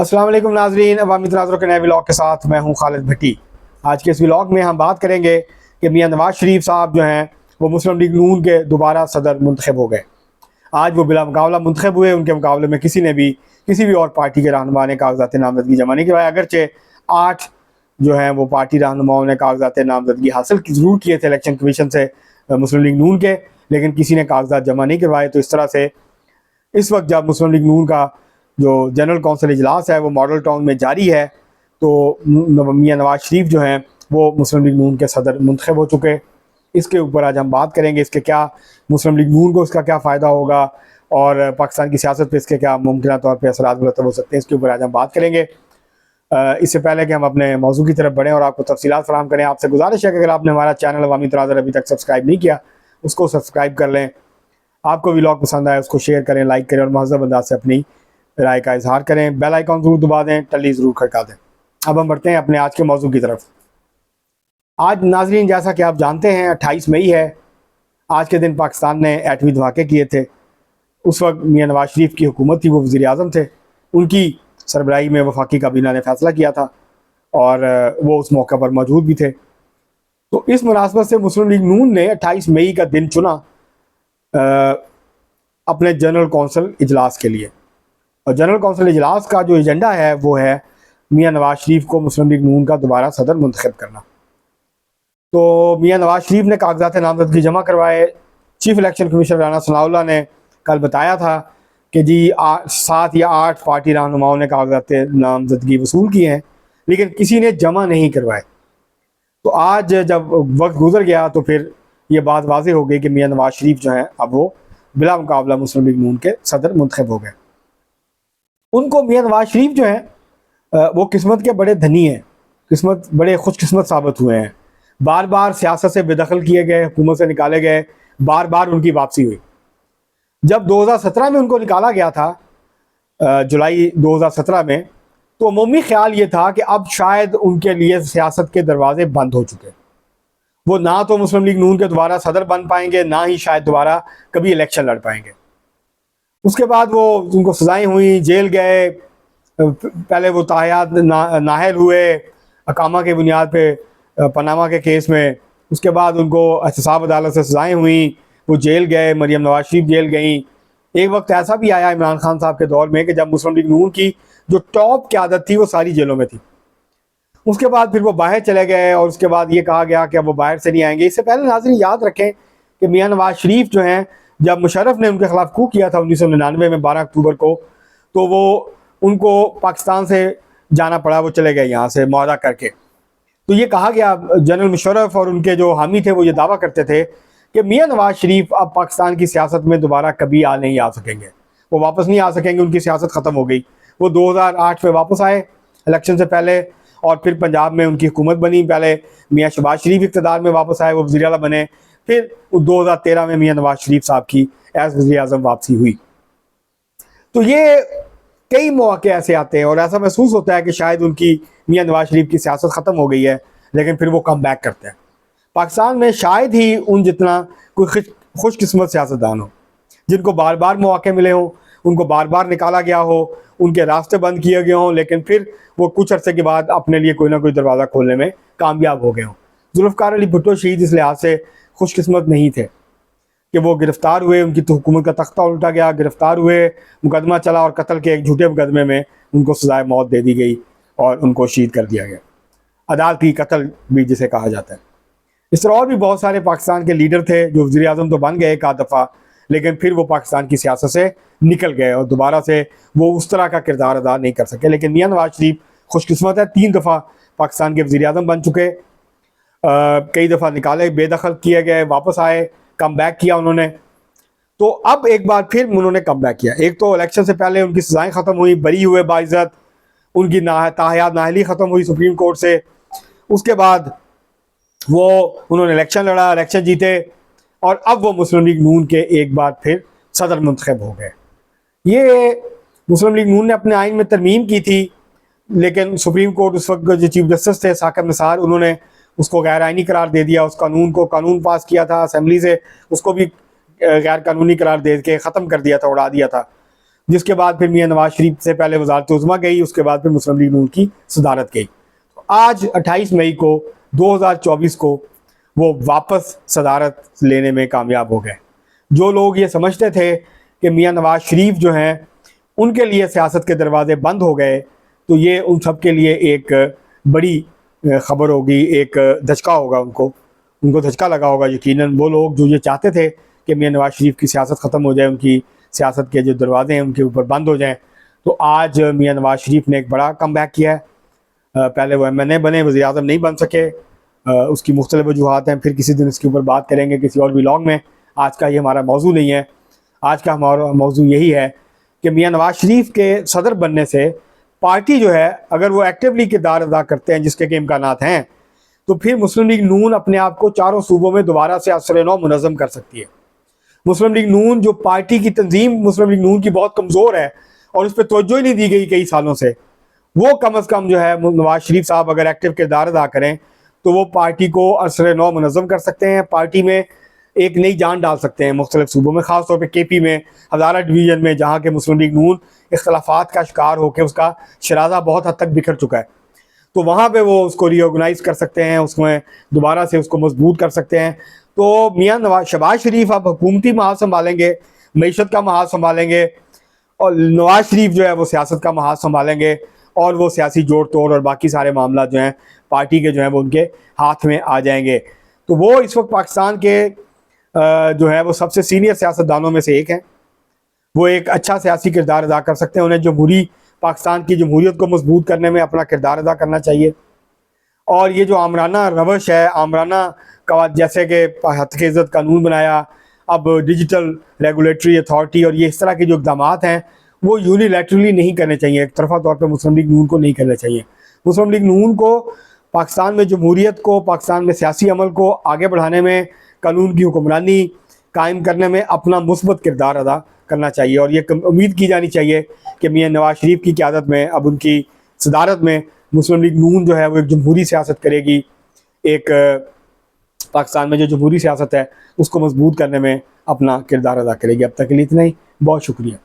अस्सलाम वालेकुम नाजरीन, अवामी तनाज़ुर के नए व्लॉग के साथ मैं हूं खालिद भट्टी। आज के इस व्लॉग में हम बात करेंगे कि मियां नवाज शरीफ साहब जो हैं वो मुस्लिम लीग नून के दोबारा सदर मुंतखब हो गए। आज वो बिला मुकाबला मुंतखब हुए। उनके मुकाबले में किसी भी और पार्टी के रहनुमा ने कागजात नामजदगी जमा नहीं करवाया। अगरचे 8 जो हैं वो पार्टी रहनुमाओं ने कागजात नामजदगी हासिल ज़रूर किए थे इलेक्शन कमीशन से मुस्लिम लीग नून के, लेकिन किसी ने कागजात जमा नहीं करवाए। तो इस तरह से इस वक्त जब मुस्लिम लीग नून का जो जनरल कौंसिल इजलास है वो मॉडल टाउन में जारी है, तो मियां नवाज शरीफ जो हैं वो मुस्लिम लीग नून के सदर मुंतखब हो चुके। इसके ऊपर आज हम बात करेंगे, इसके क्या मुस्लिम लीग नून को इसका क्या फ़ायदा होगा और पाकिस्तान की सियासत पे इसके क्या मुमकिन तौर पर असरात मुरतब हो सकते हैं। इसके ऊपर आज हम बात करेंगे। इससे पहले कि हम अपने मौजू की तरफ बढ़ें और आपको तफसीलात फराहम करें, आपसे गुजारिश है कि अगर आपने हमारा चैनल अवामी तनाज़ुर अभी तक सब्सक्राइब नहीं किया, उसको सब्सक्राइब कर लें। आपको व्लॉग पसंद आए उसको शेयर करें, लाइक करें और महज़ब अंदाज से अपनी राय का इजहार करें। बेल आइकॉन ज़रूर दबा दें, टल्ली ज़रूर खड़का दें। अब हम बढ़ते हैं अपने आज के मौजू की तरफ। आज नाजरीन, जैसा कि आप जानते हैं 28 मई है। आज के दिन पाकिस्तान ने एटमी धमाके किए थे। उस वक्त मियां नवाज शरीफ की हुकूमत थी, वो वज़ीर आज़म थे। उनकी सरबराही में वफाकी काबीना ने फैसला किया था और वो उस मौके पर मौजूद भी थे। तो इस मुनासबत से मुस्लिम लीग नून ने 28 मई का दिन चुना अपने जनरल कौंसिल इजलास के लिए। और जनरल कौंसिल इजलास का जो एजेंडा है वो है मियां नवाज शरीफ को मुस्लिम लीग नून का दोबारा सदर मुंतखब करना। तो मियां नवाज शरीफ ने कागजात नामजदगी जमा करवाए। Chief election commissioner Rana Sanaullah ने कल बताया था कि जी 7 या 8 पार्टी रहनुमाओं ने कागजात नामजदगी वसूल किए हैं, लेकिन किसी ने जमा नहीं करवाए। तो आज जब वक्त गुजर गया तो फिर ये बात वाज़ेह हो गई कि मियां नवाज शरीफ जो हैं अब वो बिला मुकाबला मुस्लिम लीग नून के सदर मुंतखब हो गए। उनको मियां नवाज शरीफ जो हैं वो किस्मत के बड़े धनी हैं, बड़े खुशकिस्मत साबित हुए हैं। बार बार सियासत से बेदखल किए गए, हुकूमत से निकाले गए, बार बार उनकी वापसी हुई। जब 2017 में उनको निकाला गया था, जुलाई 2017 में, तो अमूमी ख्याल ये था कि अब शायद उनके लिए सियासत के दरवाजे बंद हो चुके। वो ना तो मुस्लिम लीग नून के दोबारा सदर बन पाएंगे, ना ही शायद दोबारा कभी इलेक्शन लड़ पाएंगे। उसके बाद वो उनको सजाएं हुई, जेल गए। पहले वो ताहयात नाहल हुए अकामा के बुनियाद पे पनामा के केस में। उसके बाद उनको एहतसाब अदालत से सजाएं हुई, वो जेल गए। मरियम नवाज शरीफ जेल गई। एक वक्त ऐसा भी आया इमरान खान साहब के दौर में कि जब मुस्लिम लीग नून की जो टॉप क़यादत थी वो सारी जेलों में थी। उसके बाद फिर वो बाहर चले गए और उसके बाद ये कहा गया कि अब वो बाहर से नहीं आएंगे। इससे पहले नाज़रीन याद रखें कि मियां नवाज शरीफ जो हैं, जब मुशर्रफ ने उनके खिलाफ कू किया था 1999 में 12 अक्टूबर को, तो वो उनको पाकिस्तान से जाना पड़ा, वो चले गए यहाँ से मुआहदा करके। तो ये कहा गया, जनरल मुशर्रफ और उनके जो हामी थे वो ये दावा करते थे कि मियां नवाज शरीफ अब पाकिस्तान की सियासत में दोबारा कभी नहीं आ सकेंगे, वो वापस नहीं आ सकेंगे, उनकी सियासत ख़त्म हो गई। वो 2008 में वापस आए इलेक्शन से पहले और फिर पंजाब में उनकी हुकूमत बनी। पहले मियां शहबाज शरीफ इक़्तिदार में वापस आए, वो वज़ीर आला बने। फिर 2013 में मियां नवाज शरीफ साहब की एज वज़ीर आज़म वापसी हुई। तो ये कई मौके ऐसे आते हैं और ऐसा महसूस होता है कि शायद उनकी मियां नवाज शरीफ की सियासत ख़त्म हो गई है, लेकिन फिर वो कम बैक करते हैं। पाकिस्तान में शायद ही उन जितना कोई खुशकिस्मत सियासतदान हो जिनको बार बार मौके मिले हों, उनको बार बार निकाला गया हो, उनके रास्ते बंद किए गए हों, लेकिन फिर वो कुछ अरसे के बाद अपने लिए कोई ना कोई दरवाज़ा खोलने में कामयाब हो गए हों। जुल्फ़िकार अली भुट्टो शहीद इस लिहाज से खुशकिस्मत नहीं थे कि वो गिरफ़्तार हुए, उनकी तो हुकूमत का तख्ता उल्टा गया, गिरफ़्तार हुए, मुकदमा चला और कत्ल के एक झूठे मुकदमे में उनको सज़ाए मौत दे दी गई और उनको शहीद कर दिया गया। अदालती कत्ल भी जिसे कहा जाता है। इस तरह और भी बहुत सारे पाकिस्तान के लीडर थे जो वज़ीर आज़म तो बन गए एक आध दफ़ा, लेकिन फिर वो पाकिस्तान की सियासत से निकल गए और दोबारा से वो उस तरह का किरदार अदा नहीं कर सके। लेकिन मियां नवाज शरीफ खुशकिस्मत है, 3 दफ़ा पाकिस्तान के वज़ीर आज़म बन चुके। कई दफ़ा निकाले, बेदखल किए गए, वापस आए, कम बैक किया उन्होंने। तो अब एक बार फिर उन्होंने कम बैक किया। एक तो इलेक्शन से पहले उनकी सज़ाएँ ख़त्म हुई, बरी हुए बाइज़्ज़त, उनकी ताहयात नाहली ख़त्म हुई सुप्रीम कोर्ट से। उसके बाद वो उन्होंने इलेक्शन लड़ा, इलेक्शन जीते और अब वो मुस्लिम लीग नून के एक बार फिर सदर मुंतखब हो गए। ये मुस्लिम लीग नून ने अपने आइन में तरमीम की थी, लेकिन सुप्रीम कोर्ट उस वक्त जो चीफ जस्टिस थे साकिब निसार, उन्होंने उसको गैर आइनी करार दे दिया। उस कानून को कानून पास किया था असम्बली से, उसको भी गैर कानूनी करार दे के ख़त्म कर दिया था, उड़ा दिया था। जिसके बाद फिर मियां नवाज शरीफ से पहले वज़ारत उज़्मा गई, उसके बाद फिर मुस्लिम लीग नून की सदारत गई। तो आज 28 मई को 2024 को वो वापस सदारत लेने में कामयाब हो गए। जो लोग ये समझते थे कि मियां नवाज शरीफ जो हैं उनके लिए सियासत के दरवाजे बंद हो गए, तो ये उन सब के लिए एक बड़ी ख़बर होगी, एक धचका होगा, उनको धचका लगा होगा। यकीनन वो लोग जो ये चाहते थे कि मियां नवाज शरीफ की सियासत ख़त्म हो जाए, उनकी सियासत के जो दरवाजे हैं उनके ऊपर बंद हो जाएं, तो आज मियां नवाज शरीफ ने एक बड़ा कमबैक किया है। पहले वो MNA बने, वज़ीर आज़म नहीं बन सके, उसकी मुख्तलिफ वजूहात हैं, फिर किसी दिन इसके ऊपर बात करेंगे किसी और व्लॉग में। आज का ये हमारा मौजू नहीं है। आज का हमारा मौजू यही है कि मियां नवाज शरीफ के सदर बनने से पार्टी जो है, अगर वो एक्टिवली किरदार अदा करते हैं, जिसके इम्कानात हैं, तो फिर मुस्लिम लीग नून अपने आप को चारों सूबों में दोबारा से असर-ए-नौ मुनज़्ज़म कर सकती है। मुस्लिम लीग नून, जो पार्टी की तंजीम मुस्लिम लीग नून की बहुत कमज़ोर है और उस पर तवज्जो ही नहीं दी गई कई सालों से, वो कम अज़ कम जो है नवाज शरीफ साहब अगर एक्टिव किरदार अदा करें तो वो पार्टी को असर-ए-नौ मुनज़्ज़म कर सकते हैं, पार्टी में एक नई जान डाल सकते हैं मुख्तलिफ सूबों में, ख़ास तौर पे KP में, हज़ारा डिवीज़न में, जहाँ के मुस्लिम लीग नून इख्तलाफात का शिकार होकर उसका शराज़ा बहुत हद तक बिखर चुका है। तो वहाँ पे वो उसको रीऑर्गेनाइज़ कर सकते हैं, उसमें दोबारा से उसको मजबूत कर सकते हैं। तो मियां शहबाज शरीफ अब हुकूमती महाज संभालेंगे, मईशत का महाज संभालेंगे, और नवाज शरीफ जो है वो सियासत का महाज संभालेंगे, और वो सियासी जोड़ तोड़ और बाकी सारे मामला जो हैं पार्टी के जो हैं वो उनके हाथ में आ जाएंगे। तो वो इस वक्त पाकिस्तान के जो है वो सबसे सीनियर सियासतदानों में से एक हैं। वो एक अच्छा सियासी किरदार अदा कर सकते हैं। उन्हें जमहूरी पाकिस्तान की जमहूरियत को मजबूत करने में अपना किरदार अदा करना चाहिए। और ये जो आमराना रवश है, आमराना जैसे कि हत्या इज़्ज़त कानून बनाया, अब डिजिटल रेगुलेटरी अथॉरिटी, और ये इस तरह के जो इक़दाम हैं वो यूनिलैटरली नहीं करने चाहिए, एक तरफा तौर पर मुस्लिम लीग नून को नहीं करना चाहिए। मुस्लिम लीग नून को पाकिस्तान में जमहूरियत को, पाकिस्तान में सियासी अमल को आगे बढ़ाने में, कानून की हुक्मरानी कायम करने में अपना मुस्बत किरदार अदा करना चाहिए। और ये उम्मीद की जानी चाहिए कि मियां नवाज शरीफ की क़यादत में, अब उनकी सदारत में, मुस्लिम लीग नून जो है वो एक जमहूरी सियासत करेगी, एक पाकिस्तान में जो जमहूरी सियासत है उसको मजबूत करने में अपना किरदार अदा करेगी। अब तक के लिए इतना ही, बहुत शुक्रिया।